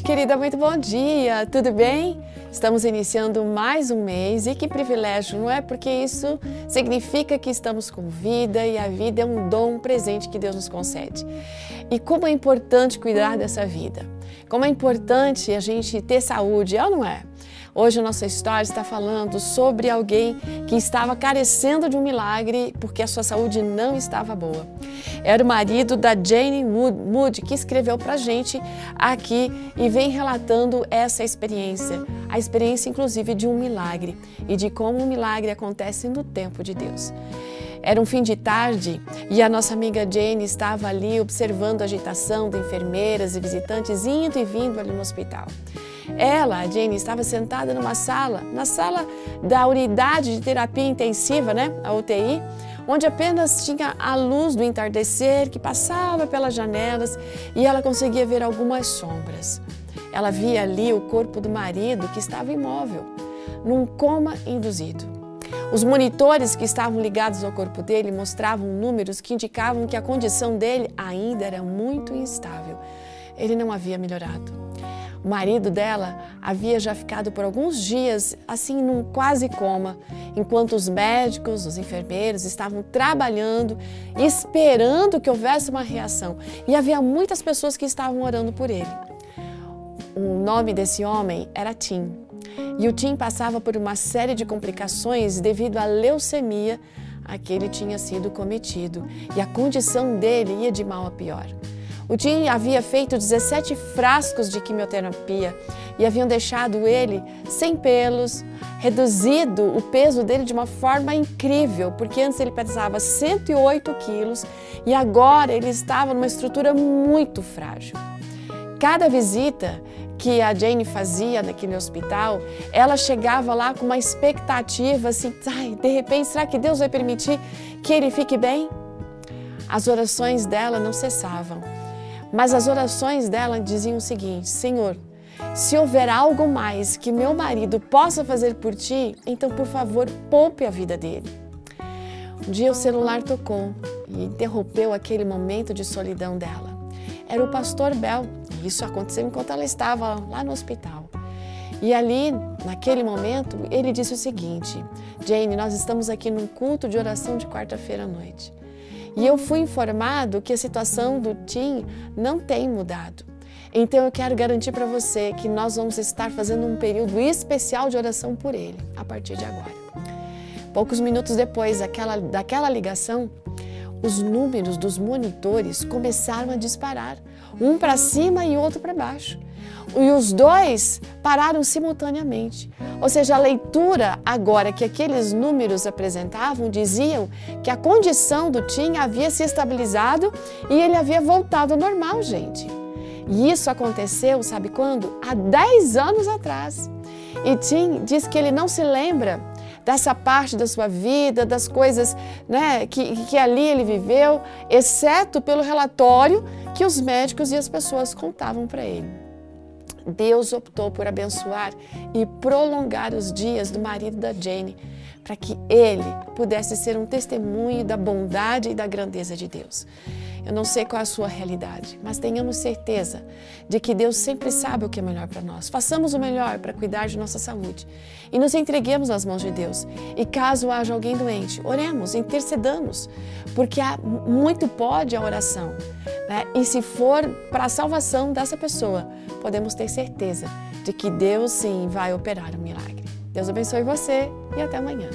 querida, muito bom dia, tudo bem? Estamos iniciando mais um mês e que privilégio, não é? Porque isso significa que estamos com vida e a vida é um dom, um presente que Deus nos concede. E como é importante cuidar dessa vida, como é importante a gente ter saúde, é ou não é? Hoje a nossa história está falando sobre alguém que estava carecendo de um milagre porque a sua saúde não estava boa. Era o marido da Jane Moody que escreveu para a gente aqui e vem relatando essa experiência. A experiência inclusive de um milagre e de como um milagre acontece no tempo de Deus. Era um fim de tarde e a nossa amiga Jane estava ali observando a agitação de enfermeiras e visitantes indo e vindo ali no hospital. Ela, a Jane, estava sentada na sala da unidade de terapia intensiva, a UTI, onde apenas tinha a luz do entardecer que passava pelas janelas e ela conseguia ver algumas sombras. Ela via ali o corpo do marido que estava imóvel, num coma induzido. Os monitores que estavam ligados ao corpo dele mostravam números que indicavam que a condição dele ainda era muito instável. Ele não havia melhorado. O marido dela havia já ficado por alguns dias assim num quase coma, enquanto os médicos, os enfermeiros estavam trabalhando, esperando que houvesse uma reação. E havia muitas pessoas que estavam orando por ele. O nome desse homem era Tim. E o Tim passava por uma série de complicações devido à leucemia a que ele tinha sido cometido. E a condição dele ia de mal a pior. O Tim havia feito 17 frascos de quimioterapia e haviam deixado ele sem pelos, reduzido o peso dele de uma forma incrível, porque antes ele pesava 108 quilos e agora ele estava numa estrutura muito frágil. Cada visita que a Jane fazia naquele hospital, ela chegava lá com uma expectativa assim, de repente, será que Deus vai permitir que ele fique bem? As orações dela não cessavam. Mas as orações dela diziam o seguinte: Senhor, se houver algo mais que meu marido possa fazer por ti, então, por favor, poupe a vida dele. Um dia o celular tocou e interrompeu aquele momento de solidão dela. Era o pastor Bell. E isso aconteceu enquanto ela estava lá no hospital. E ali, naquele momento, ele disse o seguinte: Jane, nós estamos aqui num culto de oração de quarta-feira à noite. E eu fui informado que a situação do Tim não tem mudado. Então eu quero garantir para você que nós vamos estar fazendo um período especial de oração por ele, a partir de agora. Poucos minutos depois daquela ligação, os números dos monitores começaram a disparar, um para cima e outro para baixo. E os dois pararam simultaneamente. Ou seja, a leitura agora que aqueles números apresentavam diziam que a condição do Tim havia se estabilizado e ele havia voltado ao normal, gente. E isso aconteceu, sabe quando? Há 10 anos atrás. E Tim diz que ele não se lembra dessa parte da sua vida, das coisas que ali ele viveu, exceto pelo relatório que os médicos e as pessoas contavam para ele. Deus optou por abençoar e prolongar os dias do marido da Jane, para que ele pudesse ser um testemunho da bondade e da grandeza de Deus. Eu não sei qual é a sua realidade, mas tenhamos certeza de que Deus sempre sabe o que é melhor para nós. Façamos o melhor para cuidar de nossa saúde e nos entreguemos nas mãos de Deus. E caso haja alguém doente, oremos, intercedamos, porque muito pode a oração. E se for para a salvação dessa pessoa, podemos ter certeza de que Deus sim vai operar um milagre. Deus abençoe você e até amanhã.